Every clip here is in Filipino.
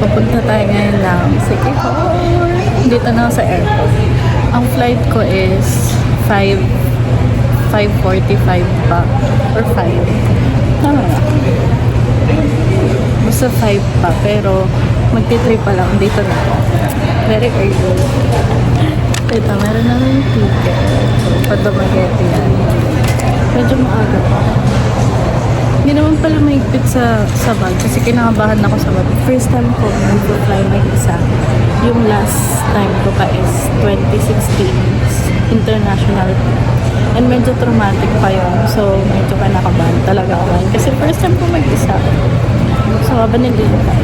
Papunta tayo ngayon ng City Hall. Dito na ako sa airport. Ang flight ko is 5:45 pa. Or 5. Tama na. Basta 5 pa. Pero magti-3 pa lang. Dito na ako. Very early. Ito, meron na yung ticket. So, Padamagete yan. Medyo maaga pa. Hindi naman pala mahigpit sa bag kasi kinakabahan ako sa bag. First time ko mag-fly mag-isa. Yung last time ko pa is 2016 international. And medyo traumatic pa yun. So, medyo kinakabahan talaga ako ngayon. Kasi first time ko mag-isa. So, habang nag-iintay,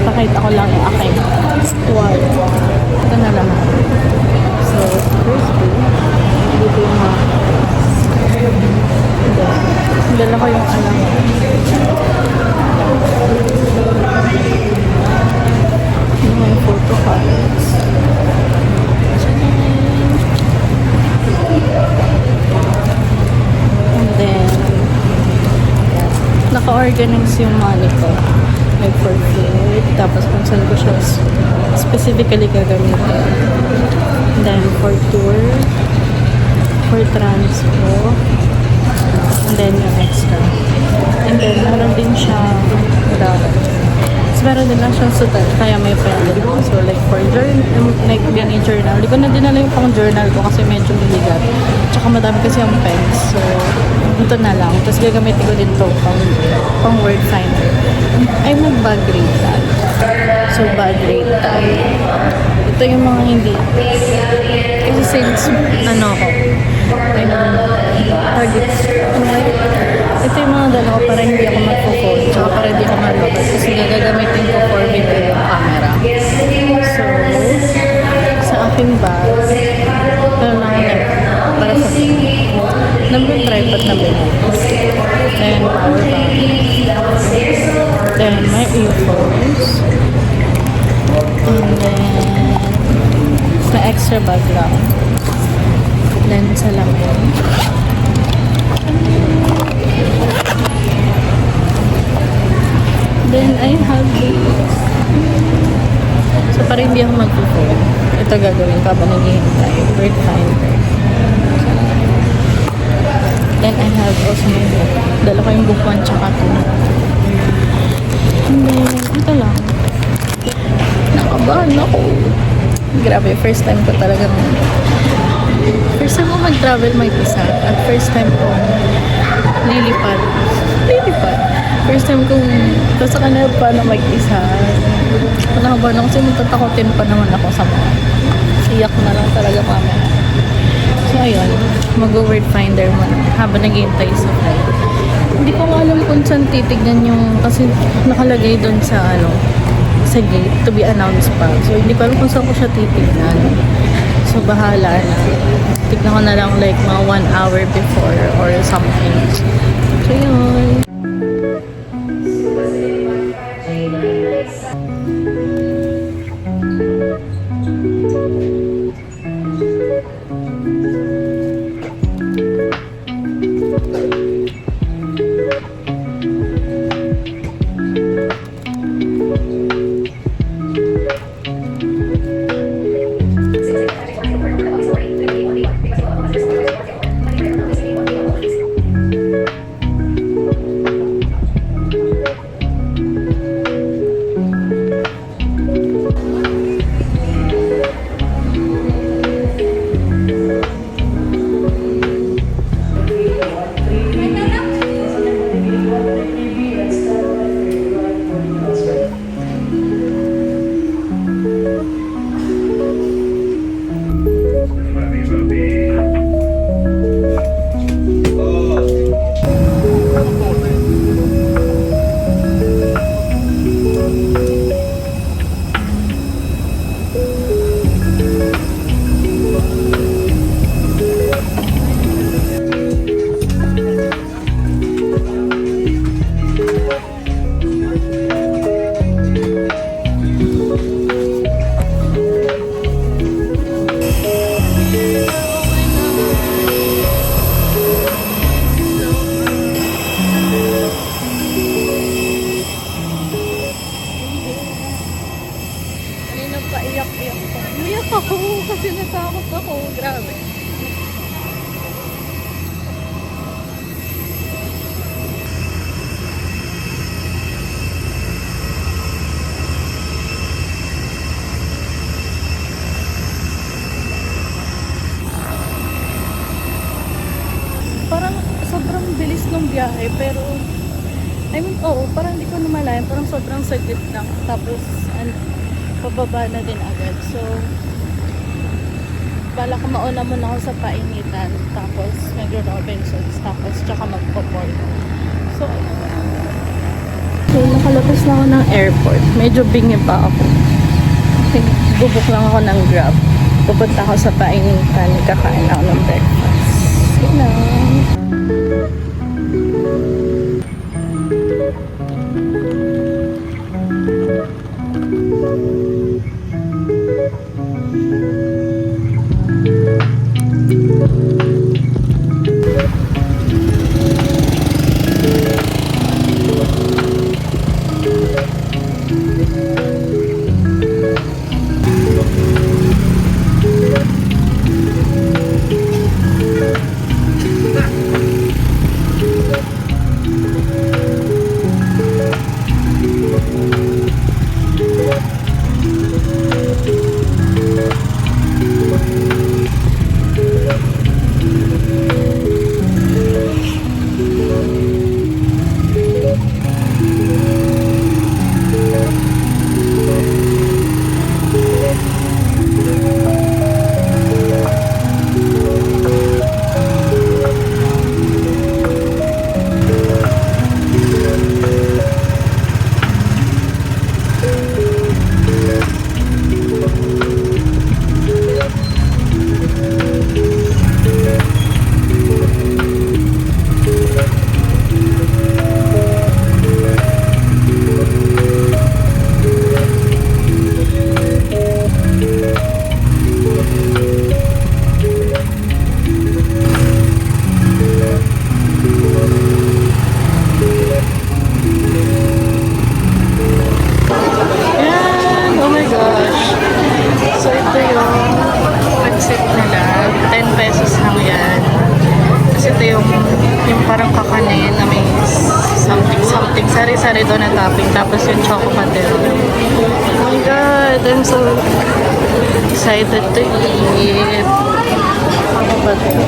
pakita ko lang yung aking wall. Ito na lahat. So, first day, dito yung mga dala ko yung alam. Yung mga photo cards. And then, naka-organize yung money ko. Like for food. Tapos kung saan ko siya specifically gagamitin. And then for tour. For transpo. And then yung extra. And then meron din siya meron din lang siyang sutat kaya may pen din. So like for journal, like yung journal, di ko na dinala yung pang journal ko kasi medyo bigat. Tsaka madami kasi yung pens. So ito na lang. Tapos gagamitin ko din to pang word finder. Ay mag-bag rate tag. So bag rate tag. Ito yung mga hindi. Kasi since ano ko, targets. Ito yung mga dala ko para hindi ako mag-phone. Tsaka para hindi ako malabas. Kasi gagamitin ko for video yung camera. So, sa aking bag, meron ako para sa number tripod na bilhin. Then, power bank. Then, my earphones. And then, sa extra bag lang. Then, salamin. Then, I have this. So, para hindi ako mag-phone, ito gagawin ko habang naghihintay. Word finder. Then, I have also my book. Dala ko yung book 1 tsaka 2. And then, ito lang. Nakabahan ako. Grabe, first time ko talaga mag-travel mag-isa. At first time ko lilipad. First time kong sa kanila pa na mag-isa. Nakabahan ako kasi matatakotin pa naman ako sa mga. Iyak na lang talaga mamaya. So ayun, mag-word finder mo na habang nag-iintay sa flight. Hindi ko nga alam kung saan titignan yung kasi nakalagay doon sa sa gate to be announced pa. So hindi ko alam kung saan ko siya titignan. So bahala na. Tignan ko na lang like mga 1 hour before or something. So yun. ng biyahe, pero I mean, oo, parang hindi ko namalayan, parang sobrang saglit lang. Tapos, pababa na din agad. So, bala ko mauna muna ako sa painitan, tapos mag-Robinsons, tapos tsaka magpo-port. So, nakalabas na ako ng airport. Medyo bingi pa ako. Bubuk lang ako ng Grab. Pupunta ako sa painitan, kakain ako ng breakfast. Yun lang. Parang kakanin na may something sari-sari doon na topping, tapos yung choco patel. Oh my god, I'm so excited to eat choco patel.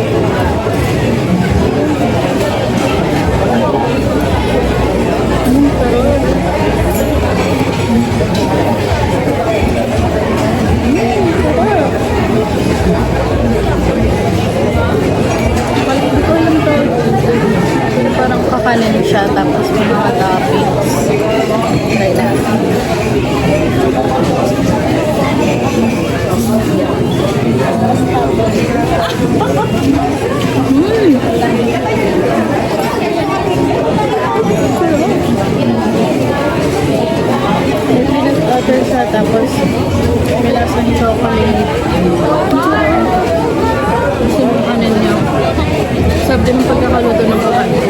Parang kakanin siya, tapos may mga toppings. Try natin. May peanut butter siya, tapos may lasang chocolate. Kasi yung kanin niya. Sabi din yung pagkakaluto ng kakanin.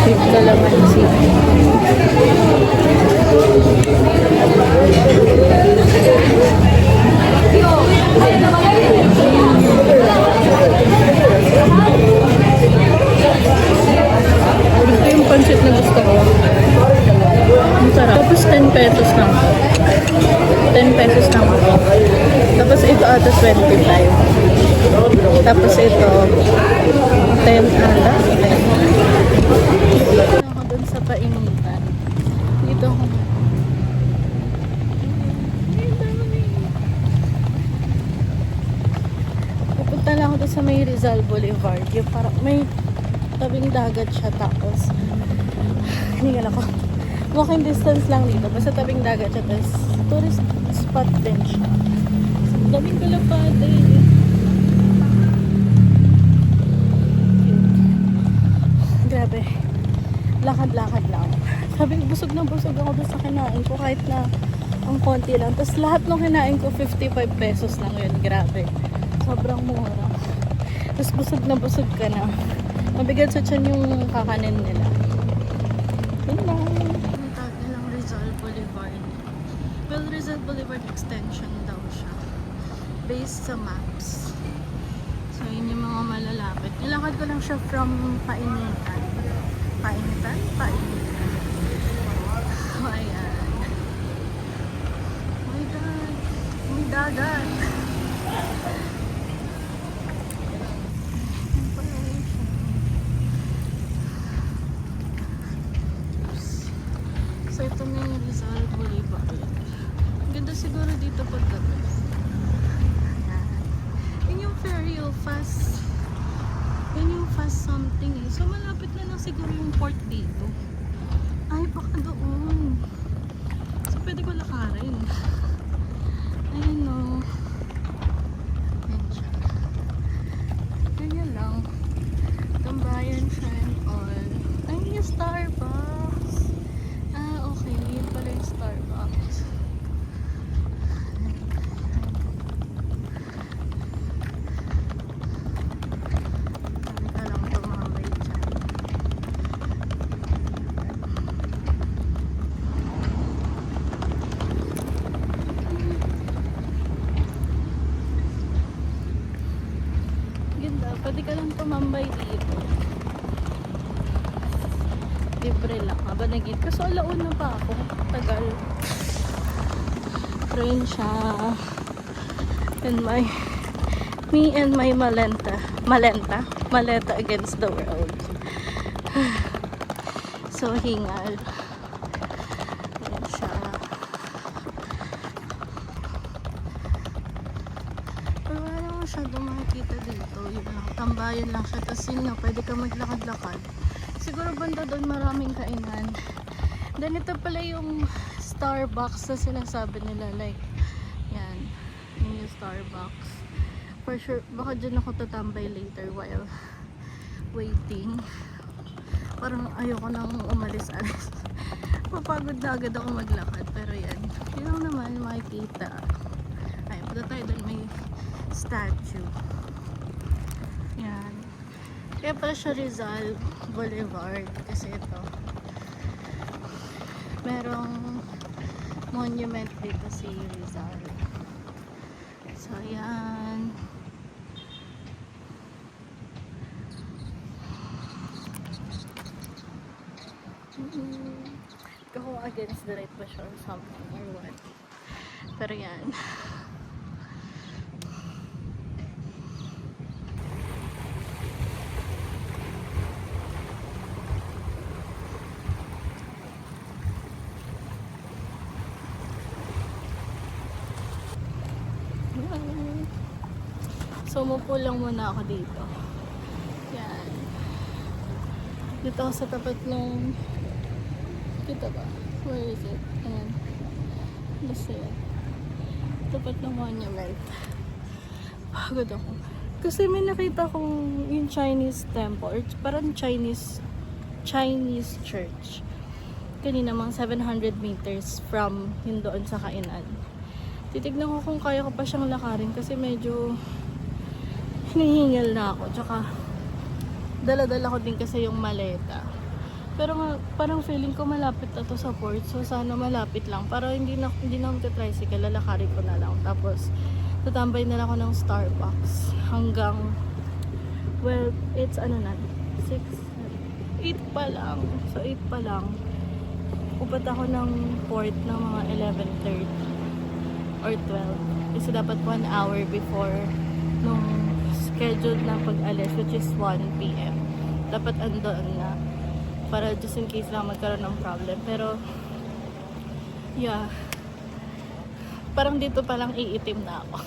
Sweet calamansi. Ito yung pancit na gusto ko. Ang sarap. Tapos 10 pesos lang. 10 pesos lang. Tapos ito ata 25. Tapos ito 10 ata. 10. Ako dun sa painitan. Dito ako. Pupunta lang ako dun sa may Rizal Boulevard. Yung parang may tabing dagat siya, tapos hindi ka ako. Walking distance lang dito. Basta tabing dagat siya. Tapos tourist spot din siya. Daming kalapate. Grabe. Lakad-lakad lang. Sabi, busog na busog ako doon sa kinain ko. Kahit na ang konti lang. Tapos lahat ng kinain ko, 55 pesos lang yun. Grabe. Sobrang mura. Tapos busog na busog ka na. Mabigat sa tiyan yung kakanin nila. Yun lang. Ang tag nilang Rizal Boulevard. Well, Rizal Boulevard extension daw siya. Based sa maps. So, yun yung mga malalapit. Nilakad ko lang siya from Painitan. Painitan? Painitan. Okay. ito na yung Rizal Boulevard. Ang ganda siguro dito pag gabi. Yun yung ferry o fast. Yun yung fast something eh. So malapit na lang siguro yung port dito. Ay, baka doon. So pwede ko lakarin. Ayun o. Ayan siya. Ganyan lang. Tambayan siya and all. Ay, yung Starbucks. Ah, okay. Yun pala yung Starbucks. Halika lang tumambay dyan. Ganda. Pwede ka lang tumambay dito. Libre lang. Haba nagit. Kaso alauna pa ako. Tagal. Train siya. And me and my maleta against the world. So, hingal. Ayan siya. Pero wala naman masyadong makikita dito. Yun lang. Tambayan lang siya. Tapos yun nga, pwede ka maglakad-lakad. Siguro banda doon maraming kainan. Then ito pala yung Starbucks na sinasabi nila. Like, yan. Yun yung Starbucks. For sure, baka dyan ako tatambay later while waiting. Parang ayoko nang umalis-alis. Mapagod na agad ako maglakad. Pero yan. Yun lang naman makikita. Ay, punta tayo doon. May statue. Yan. Kaya pala siya Rizal Boulevard. Kasi ito. Merong monument dito si Rizal. So, yan. Go against the right push or something or what. Pero yan. So, umupo lang muna ako dito. Yan. Dito ako sa tapat nung... Kita ba? Where is it? Ayan. Basta yan. Tapat ng monument. Pagod ako. Kasi may nakita kong yung Chinese temple. Or parang Chinese church. Kanina mga 700 meters from yun doon sa kainan. Titignan ko kung kaya ko pa siyang lakarin kasi medyo hinihingal na ako. Tsaka dala-dala ko din kasi yung maleta. Pero nga, parang feeling ko malapit na to sa port. So sana malapit lang. Para hindi na ako tricycle, lalakarin ko na lang. Tapos tatambay na lang ako ng Starbucks hanggang, well, it's ano na 6, 8 pa lang. So 8 pa lang. Upat ako ng port ng mga 11:30 or 12. Kasi dapat 1 hour before nung scheduled na pag-alis, which is 1 PM. Dapat andoon na. Para just in case lang magkaroon ng problem. Pero, yeah. Parang dito palang iitim na ako.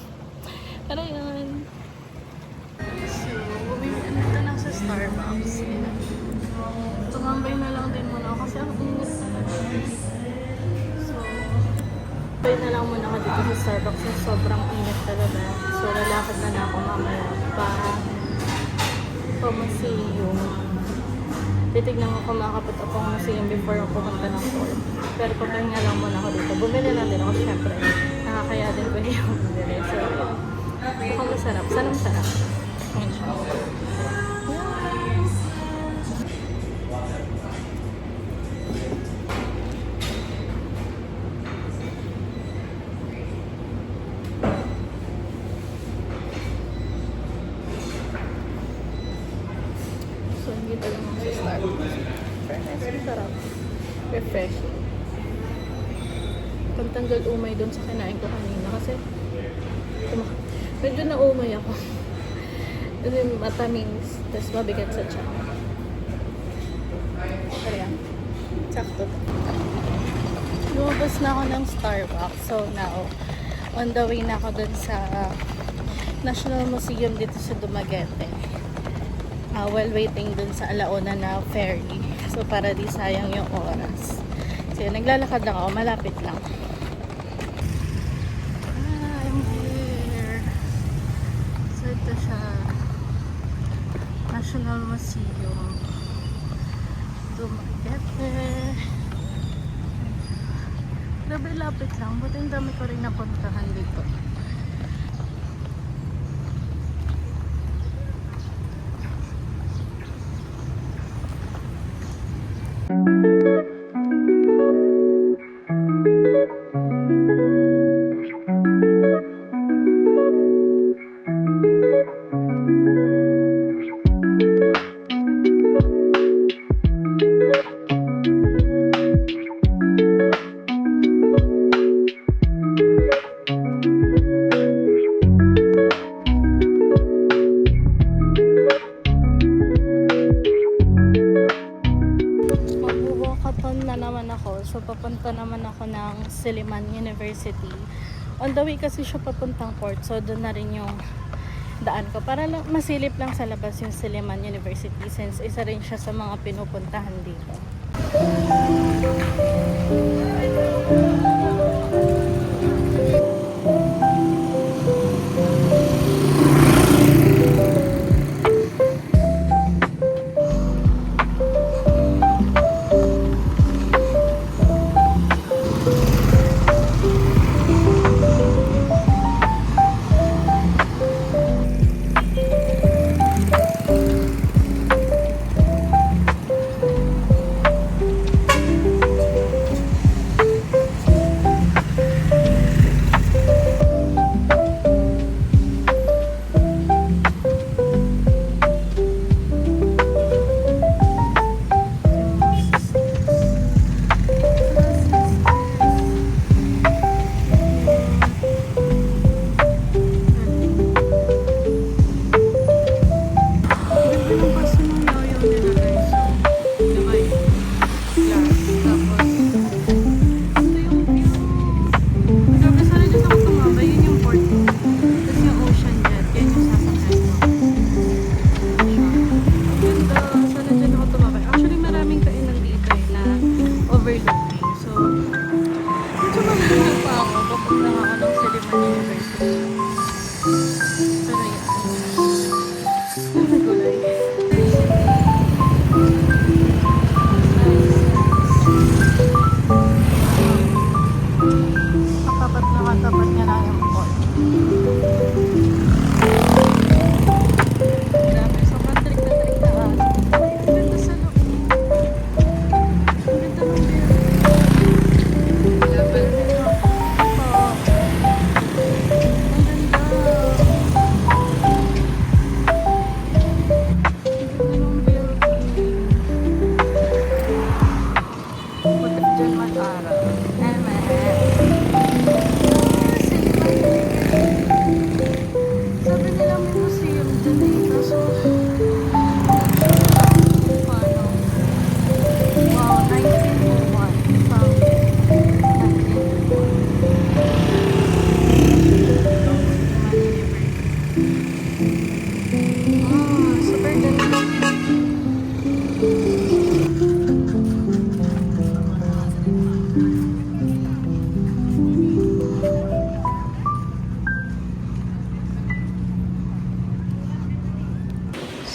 Pero yun. So, ito na sa Starbucks. Tumambay na lang din muna ako kasi ang init talaga. So, tumambay na lang muna ako dito sa Starbucks na sobrang init talaga. So, lalakad na ako mamaya para pumasiyong. Titignan ko kung makakapot akong museum before ako pumunta ng port. Pero papahinga lang muna ako dito. Bumili lang din ako, syempre. Nakakaya din pwede yung bumili. So, mukhang masarap. Sanang sarap. Ayan siya. So, hindi talaga mga sa Starbucks. Very nice. Masarap. Refreshing. Pagtanggal umay doon sa kinain ko kanina kasi medyo na-umay ako. Kasi matamis. Tapos mabigat sa tiyan. Pero yan. Sakto to. Tapos na ako ng Starbucks. So now, on the way na ako dun sa National Museum dito sa Dumaguete. While waiting dun sa alauna na ferry. So para di sayang yung oras. So yun, naglalakad lang ako. Malapit lang. I'm here. So ito siya. National Museum. Dumaguete. Grabe lapit lang. Buti ang dami ko rin napuntahan dito. So, papunta naman ako ng Silliman University. On the way kasi siya papuntang port. So, doon na rin yung daan ko. Para lang, masilip lang sa labas yung Silliman University since isa rin siya sa mga pinupuntahan dito.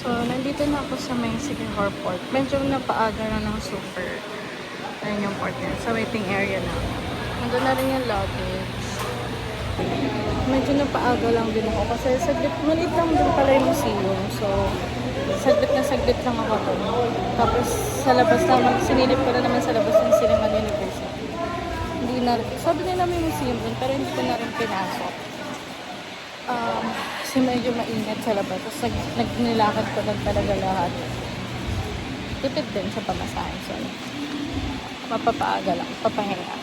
Nandito na ako sa may Siquijor Port. Medyo napaaga na ng super. Ayun yung port niya. Sa waiting area na. Nandun na rin yung luggage. Medyo napaaga lang din ako. Kasi saglit, maliit lang din pala yung museum. So, saglit lang ako doon. Tapos, sa labas naman, sinilip ko na naman sa labas ng Silliman University. Hindi na, sabi nila may museum doon, pero hindi ko na rin pinasok. Kasi medyo maingat sa labas. Tapos nilakad ko lang talaga lahat. Tipid din sa pamasahe. So, mapapaaga lang. Papahinga.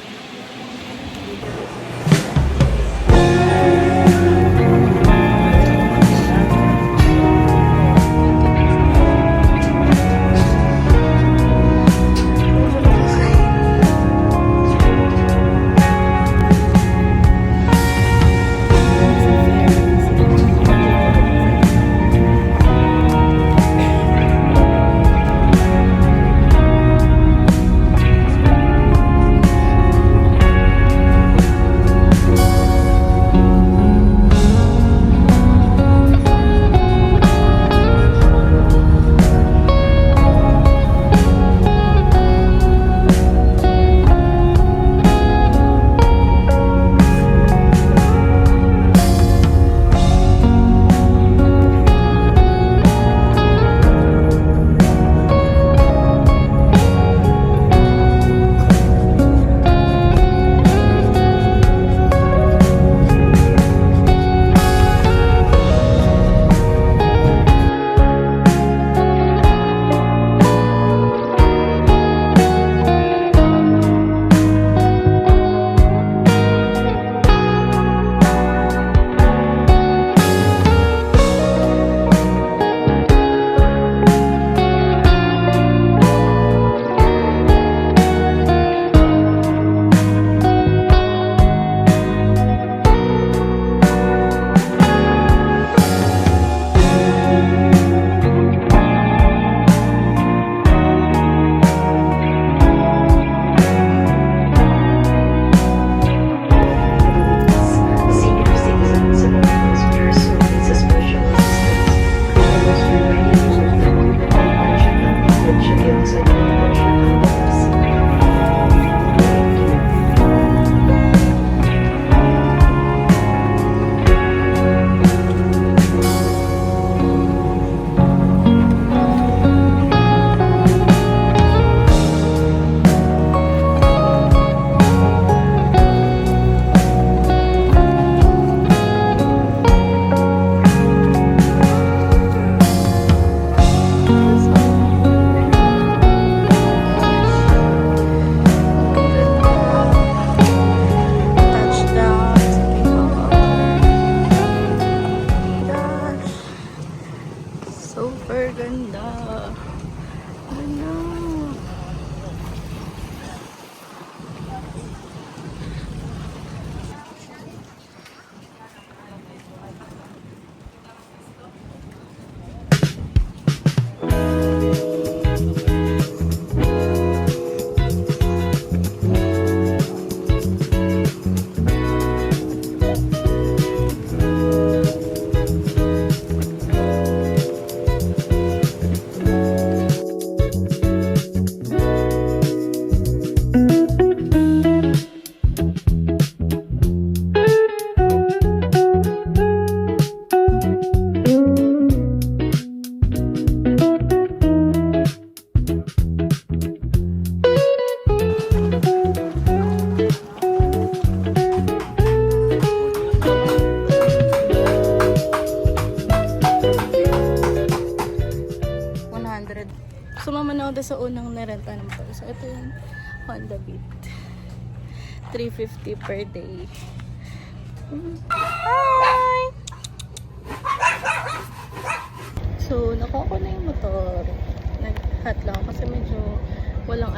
unang narenta ng motor. So, ito yung Honda Beat. 350 per day. Hi! So, nakuha ko na yung motor. Nag-hot lang kasi medyo walang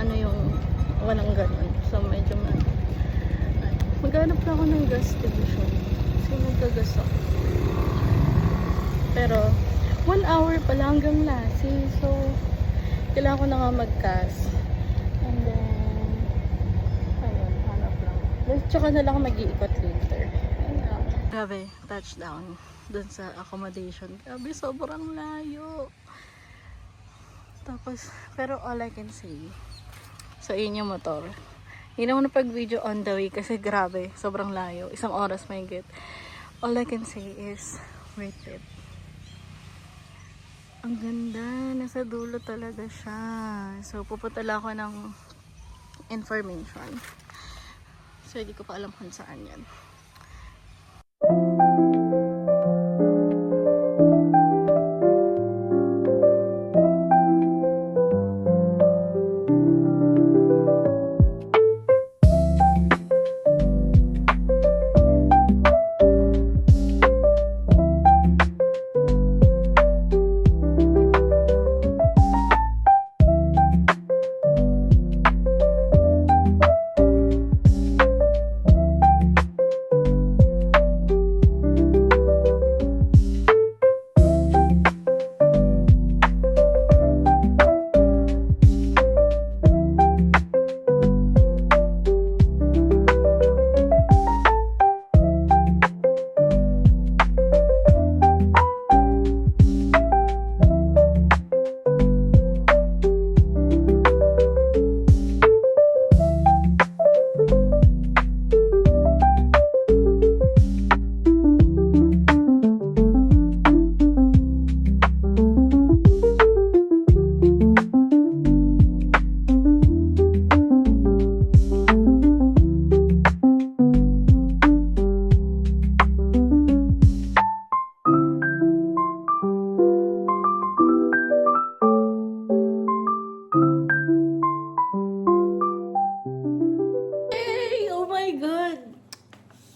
walang ganun. So, medyo maghanap lang ako ng gas station. Kasi magkagas ako. Pero, 1 hour pala hanggang Lassie. So, kailangan ko na nga mag-gas. And then, ayun, hanap lang. Tsaka na lang ako mag-iikot later. Grabe, touchdown dun sa accommodation. Grabe, sobrang layo. Tapos, pero all I can say, so, yun yung motor. Hindi naman na pag-video on the way kasi grabe, sobrang layo. 1 oras may get. All I can say is, worth it. Ang ganda. Nasa dulo talaga siya. So, pupunta lang ako ng information. So, hindi ko pa alam kung saan yan.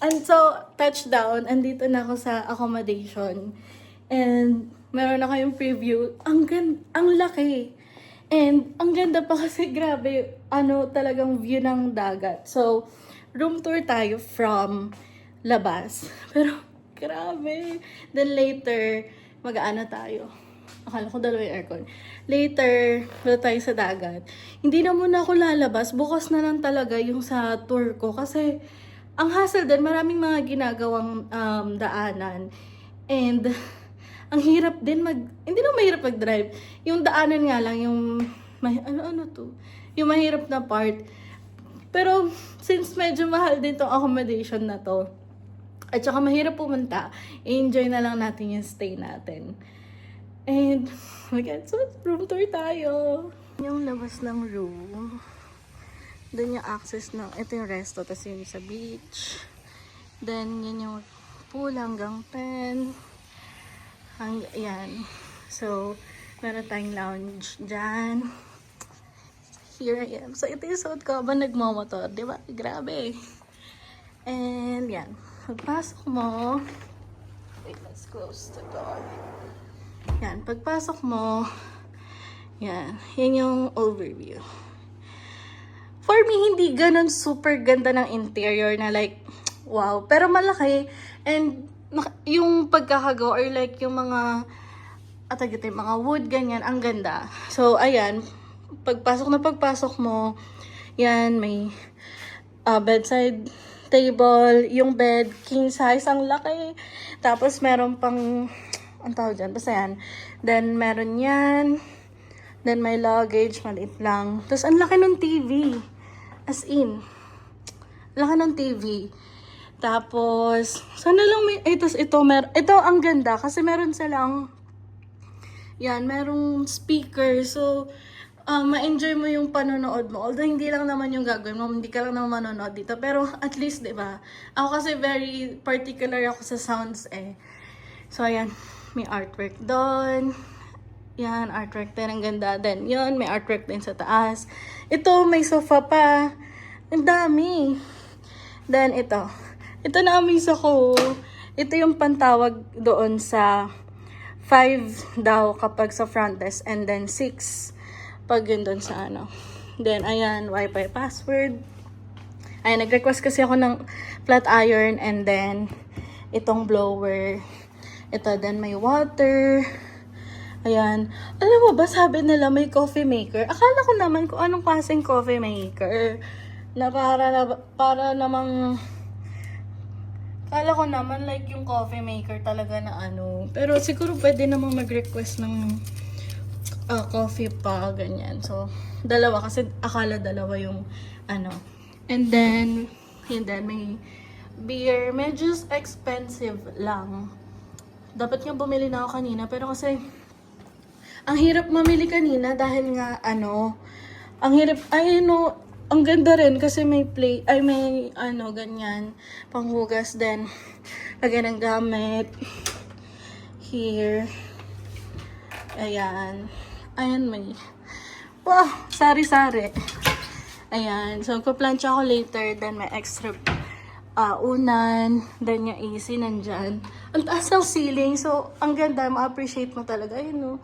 And so, touchdown, andito na ako sa accommodation. And, meron na kayong preview. Ang laki. And, ang ganda pa kasi, grabe, talagang view ng dagat. So, room tour tayo from labas. Pero, grabe. Then later, mag-aano tayo. Akala ko dalawa yung aircon. Later, wala tayo sa dagat. Hindi na muna ako lalabas. Bukas na lang talaga yung sa tour ko. Kasi, ang hassle din, maraming mga ginagawang daanan. And, ang hirap din hindi na mahirap mag-drive. Yung daanan nga lang, yung, yung mahirap na part. Pero, since medyo mahal din tong accommodation na to, at saka mahirap pumunta, enjoy na lang natin yung stay natin. And, oh my God, so room tour tayo. Yung labas ng room. Doon yung access ng, ito yung resto, tapos yun sa beach. Then, yun yung pool hanggang 10. Yan. So, meron tayong lounge dyan. Here I am. So, ito yung suot ko habang nagmamotor. Diba? Grabe. And, yan. Pagpasok mo, wait, let's close the door. Yan. Pagpasok mo, yan. Yan yung overview. For me, hindi ganun super ganda ng interior na like, wow. Pero malaki. And yung pagkakagawa or like yung mga mga wood, ganyan, ang ganda. So, ayan. Pagpasok mo, yan, may bedside table, yung bed, king size, ang laki. Tapos, meron pang, ang tawag dyan, basta yan. Then, meron yan. Then, may luggage, maliit lang. Tapos, ang laki ng TV. As in, laki ng TV. Tapos, sana lang may, ito ang ganda kasi meron silang, yan, merong speaker. So, ma-enjoy mo yung panonood mo. Although, hindi lang naman yung gagawin mo. Hindi ka lang naman manonood dito. Pero, at least, diba? Ako kasi very particular ako sa sounds eh. So, ayan. May artwork doon. Yan, artwork din. Ang ganda din. Yun, may artwork din sa taas. Ito, may sofa pa. Ang dami. Then, ito. Ito na-amaze ako. Ito yung pantawag doon sa 5 daw kapag sa front desk. And then, 6 pag yun doon sa ano. Then, ayan, Wi-Fi password. Ayan, nag-request kasi ako ng flat iron. And then, itong blower. Ito, then may water. Ayan. Alam mo ba, sabi nila may coffee maker. Akala ko naman kung anong klaseng coffee maker. Na para namang... Akala ko naman like yung coffee maker talaga na ano. Pero siguro pwede namang mag-request ng coffee pa, ganyan. So, dalawa. Kasi akala dalawa yung ano. And then, may beer. Medyo expensive lang. Dapat nga bumili na ako kanina. Pero kasi... Ang hirap mamili kanina dahil nga ano, ang hirap, ay no, ang ganda rin kasi may plate, ay may ano, ganyan, panghugas din, lagyan ng gamit, here, ayan, may, wow, sari-sari, ayan, so magpa-plancha ako later, then may extra, unan, then yung AC nandyan, ang taas ng ceiling, so ang ganda, ma-appreciate mo talaga, ayun no,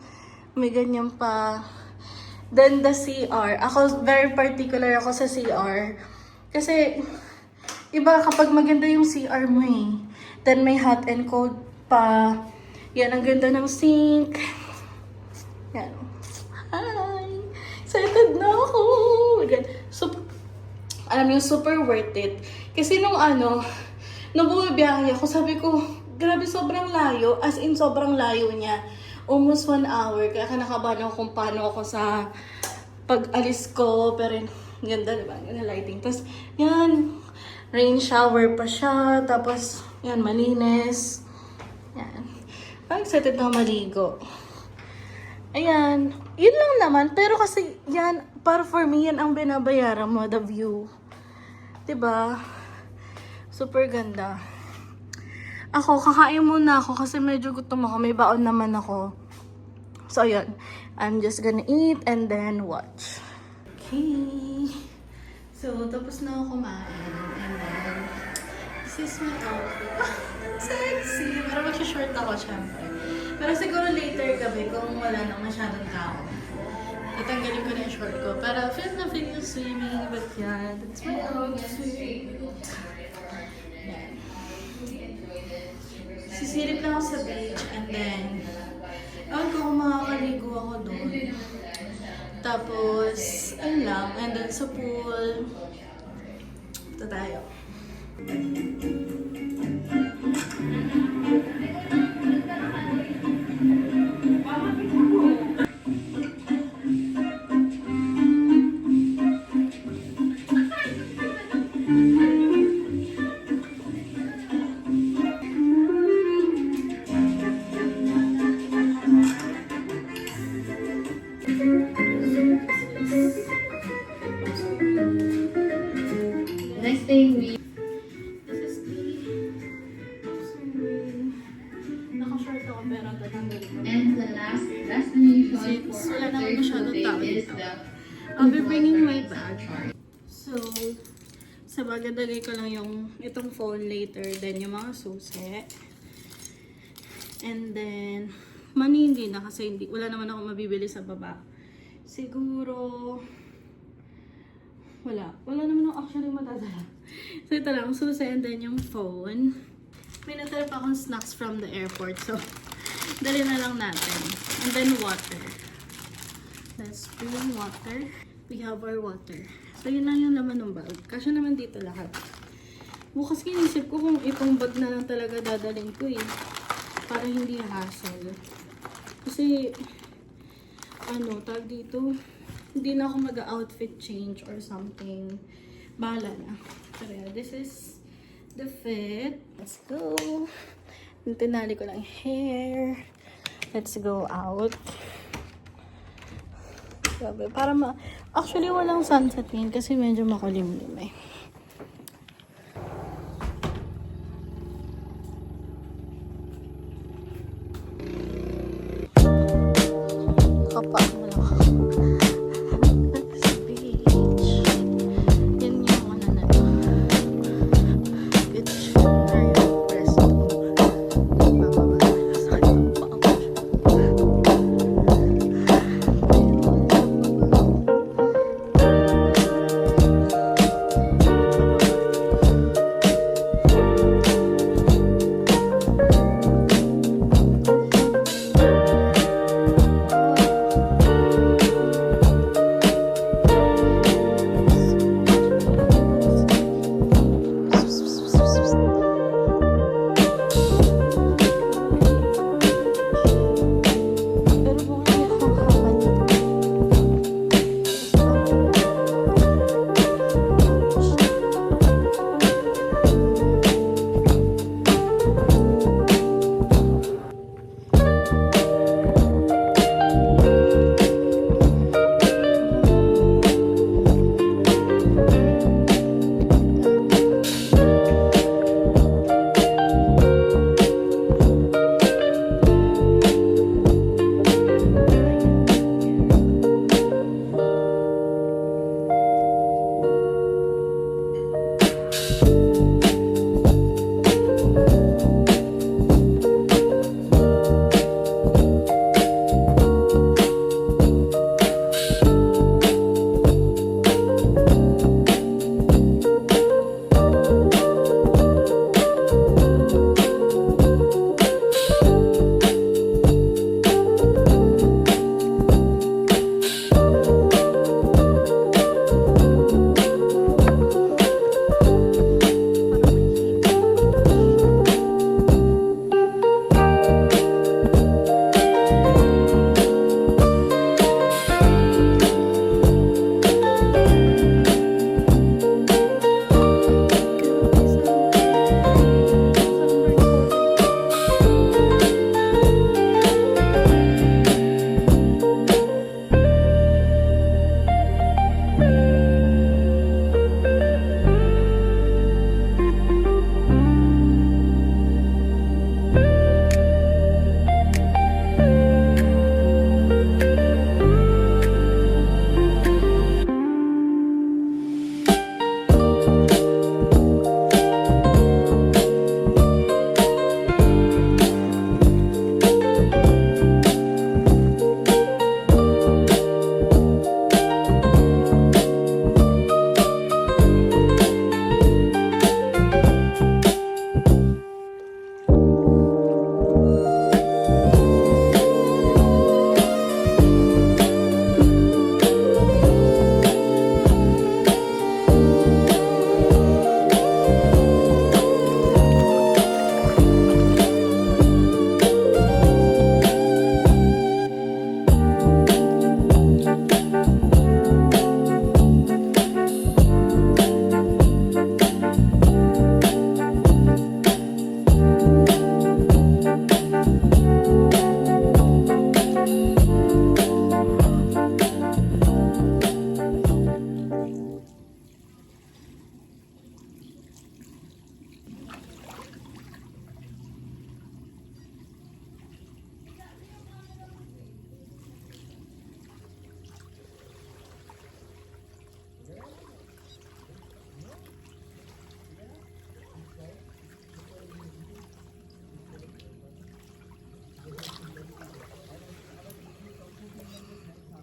may ganyan pa. Then the CR. Ako, very particular ako sa CR. Kasi, iba kapag maganda yung CR mo eh. Then may hot and cold pa. Yan, ang ganda ng sink. Yan. Hi! Excited na ako! So, alam niyo, super worth it. Kasi nung bumabiyahe ako, sabi ko, grabe, sobrang layo. As in, sobrang layo niya. Almost 1 hour. Kaya kinakabahan ako kung paano ako sa pag-alis ko. Pero ganda, diba? Yung lighting. Tapos, yan. Rain shower pa siya. Tapos, yan, malinis. Yan. Parang excited na ako maligo. Ayan. Yun lang naman. Pero kasi, yan, para for me, yan ang binabayaran mo. The view. Diba? Super ganda. Ako, kakain muna ako kasi medyo gutom ako. May baon naman ako. So, ayun. I'm just gonna eat and then watch. Okay. So, tapos na ako kumain. And then, this is my outfit. Sexy! Pero mag-short ako, syempre. Pero siguro later gabi, kung wala nang masyadong tao, tatanggalin ko na yung short ko. Para feel na feel yung swimming. But yeah, that's my outfit. Yan. Sisilip lang ako sa beach and then ewan ko kung makakaligo ako doon. Tapos, ayun lang. And then sa pool, ito tayo. Next thing we This is the swimming. Naka-short ako pero tatanggalin ko. and the last destination Since for wala our naman third masyadong day tao is dito, the I'll be bringing my bag. So, sa bagay dagay ko lang yung itong phone later, then yung mga susi. And then, money hindi na kasi wala naman ako mabibili sa baba. Siguro, wala naman ako actually madadala. So, ito lang, susi and then yung phone. May natira pa akong snacks from the airport, so, dali na lang natin. And then water. Let's bring water. We have our water. So, yun lang yung laman ng bag. Kasya naman dito lahat. Bukas kinisip ko kung itong bag na lang talaga dadalhin ko eh. Para hindi hassle. Kasi, tag dito, hindi na ako mag-outfit change or something. Bahala na. Pero yeah, this is the fit. Let's go. Tinali ko lang hair. Let's go out. Grabe, para actually walang sunset ngayon kasi medyo makulimlim eh. nakapa mo lang ako. Sa beach. Yan yung ano na to. Beach na yung resto. Bababa. Sakit ang paa ko. Pero kung hindi ako makakalit,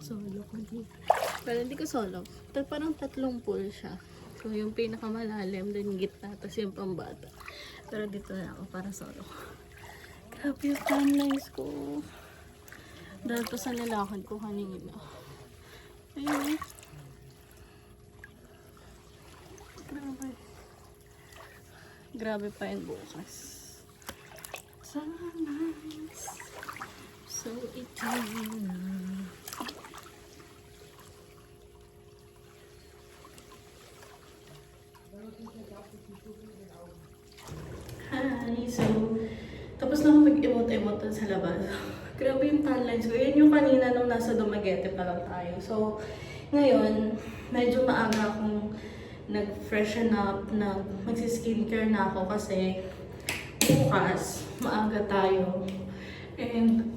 solo ko dito. Pero hindi ko solo. Parang tatlong pool siya. So, yung pinakamalalim, then gitna, tapos yung pambata. Pero dito na ako para solo. Grabe yung timelines ko. Dahil pa sa nilakad ko kanina. Ayun. Grabe. Grabe pa yung bukas. So nice. So eternal. Hi! So, tapos na ako mag-emote-emote sa labas. Grabe yung tan lines ko. Yan yung kanina nung nasa Dumaguete pa lang tayo. So, ngayon, medyo maaga akong nag-freshen up, magsi-skincare na ako kasi bukas, maaga tayo. And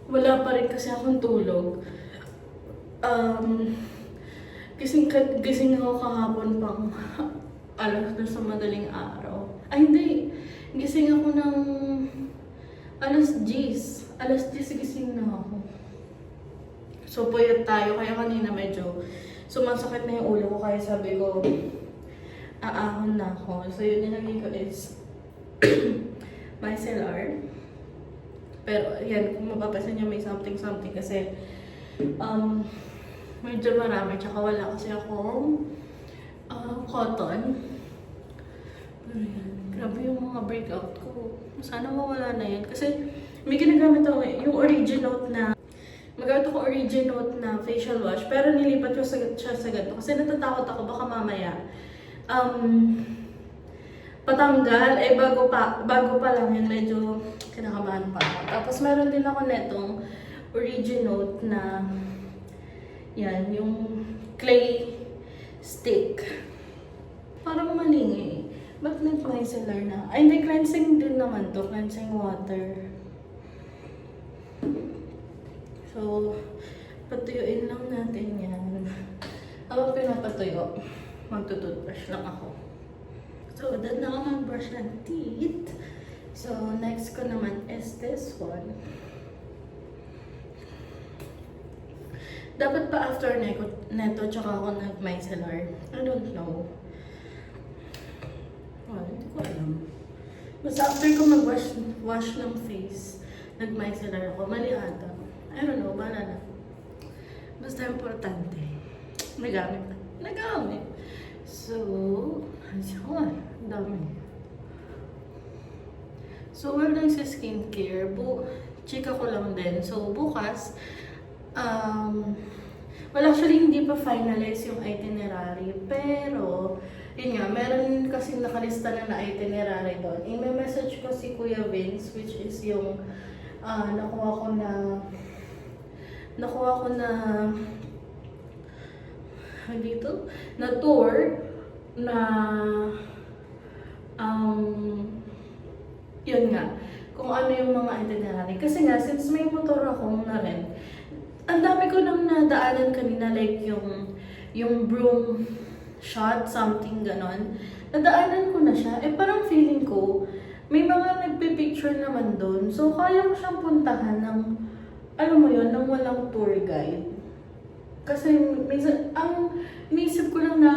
wala pa rin kasi akong tulog. Gising ako kahapon pang alas na sa madaling araw. Ay, hindi. Gising ako ng alas 10. Alas 10 gising na ako. So, puyat tayo. Kaya kanina medyo sumasakit na yung ulo ko. Kaya sabi ko, aahon na ako. So, yun nilagay ko is micellar. Pero, yan, kung mapapasin nyo may something kasi medyo marami. Tsaka wala kasi akong cotton. Pero yan, grabe yung mga breakout ko. Sana mawala na yan. Kasi may ginagamit ako yung Originote na magamit ako Originote na facial wash. Pero nilipat ko siya sa ganito. Kasi natatakot ako baka mamaya patanggal. Eh bago pa lang yun, medyo kinakabahan pa ako. Tapos meron din ako netong Originote na yan, yung clay stick. Parang malingi. Ba't nag-micellar na? Ay, hindi, cleansing din naman to. Cleansing water. So, patuyuin lang natin yan. Habang pinapatuyo, magtutoothbrush lang ako. So, done na ako mag-brush ng teeth. So, next ko naman is this one. Dapat pa after neto, tsaka ako nag-micellar. I don't know. Oh, hindi ko alam. Basta after ko mag-wash ng face, nag-micellar ako. Mali ata. I don't know, bahala na. Basta importante. Nagamit. So, ayun. Dami. So, well, lang sa skincare. Chika ko lang din. So, bukas, well, actually, hindi pa finalize yung itinerary. Pero, yun nga, meron kasing nakalista na itinerary doon. I-message ko si Kuya Vince, which is yung nakuha ko na dito, na tour na yun nga, kung ano yung mga itinerary. Kasi nga, since may motor ako na rin, ang dami ko nang nadaanan kanina, like yung broom shot, something ganon. Nadaanan ko na siya. Eh parang feeling ko, may mga nagpipicture naman doon. So kaya ko siyang puntahan ng, alam mo yun, ng walang tour guide. Kasi minsan, ang inisip ko lang na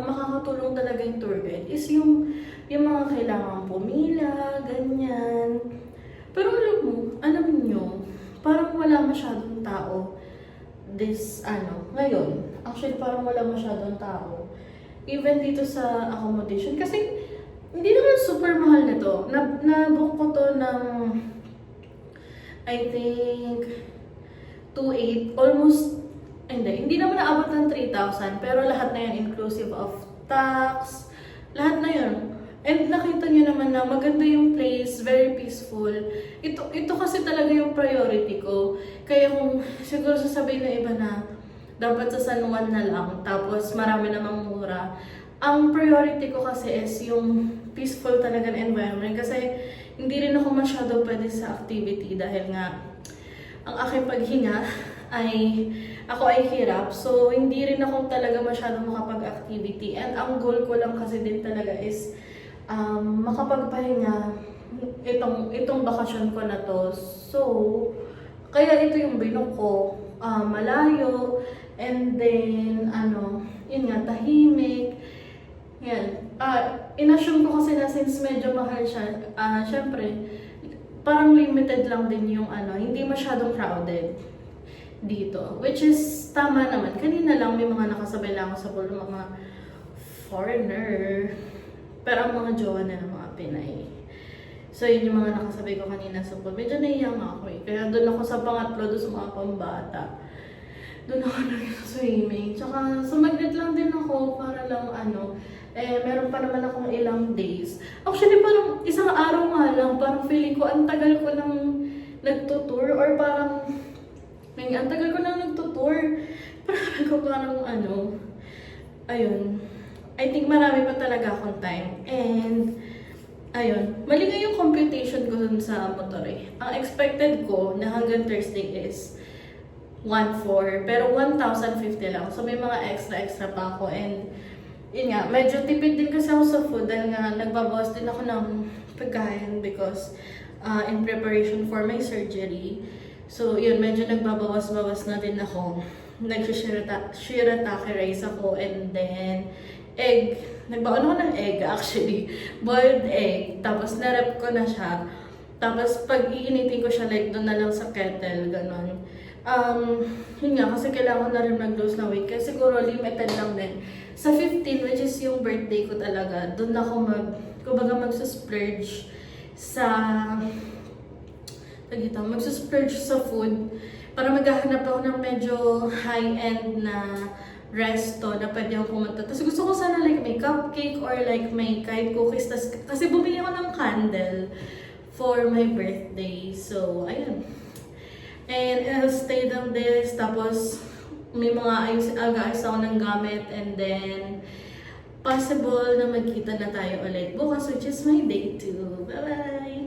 makakatulong talaga yung tour guide is yung mga kailangan pumila, ganyan. Pero alam nyo, parang wala masyadong tao ngayon. Actually, parang wala masyadong tao. Even dito sa accommodation. Kasi, hindi naman super mahal nito. Na-book ko to ng, I think, 2,800. Almost, hindi naman naabot ng 3,000. Pero lahat na yan, inclusive of tax. Lahat na yun. And nakita niyo naman na maganda yung place, very peaceful. Ito kasi talaga yung priority ko. Kaya kung siguro sasabihin ng iba na dapat sa San Juan na lang, tapos marami namang mura. Ang priority ko kasi is yung peaceful talaga na environment. Kasi hindi rin ako masyado pwede sa activity dahil nga ang aking paghinga ako ay hirap. So hindi rin ako talaga masyado makapag-activity. And ang goal ko lang kasi din talaga is makapagpahinga itong bakasyon ko na to. So, kaya ito yung binok ko. Malayo, and then, yun nga, tahimik. Yan. Inassume ko kasi na since medyo mahal siya, syempre, parang limited lang din yung hindi masyadong crowded dito. Which is, tama naman. Kanina lang may mga nakasabay lang ako sa pool, mga foreigner. Pero ang mga jowa na ng mga Pinay. So, yun yung mga nakasabay ko kanina sa pool. Medyo naiyak ako eh. Kaya doon ako sa pangatlo, doon sa mga pambata. Doon ako nag-swimming. Tsaka, sumaglit lang din ako para lang meron pa naman akong ilang days. Actually, parang isang araw nga lang, parang feeling ko, ang tagal ko nang nagtutour. Or parang, ang tagal ko nang nagtutour. Parang ayun. I think marami pa talaga akong time. And ayun, mali nga yung computation ko dun sa motor eh. Ang expected ko na hanggang Thursday is 1,400, pero 1,050 lang. So may mga extra pa ako, and yun nga, medyo tipid din kasi ako sa food dahil nga nagbabawas din ako ng pagkain because in preparation for my surgery. So yun, medyo nagbabawas-bawas na din ako. Nag-shirataki rice ako, and then egg. Nagbaon ako ng egg actually. Boiled egg. Tapos narep ko na siya. Tapos pag iinitin ko siya, like doon na lang sa kettle, ganon. Yun nga, kasi kailangan ko na rin mag-lose ng weight. Kasi siguro limited lang din. Sa 15, which is yung birthday ko talaga, doon ako magsusplurge sa magsusplurge sa food para maghahanap ako ng medyo high-end na resto na pwede akong pumunta. Tapos gusto ko sana like may cupcake or like may kahit cookies. Kasi bumili ako ng candle for my birthday. So, ayun. And I'll stay down this. Tapos, may mga aga-ayos ako ng gamit. And then, possible na magkita na tayo ulit bukas, which is my day 2. Bye-bye!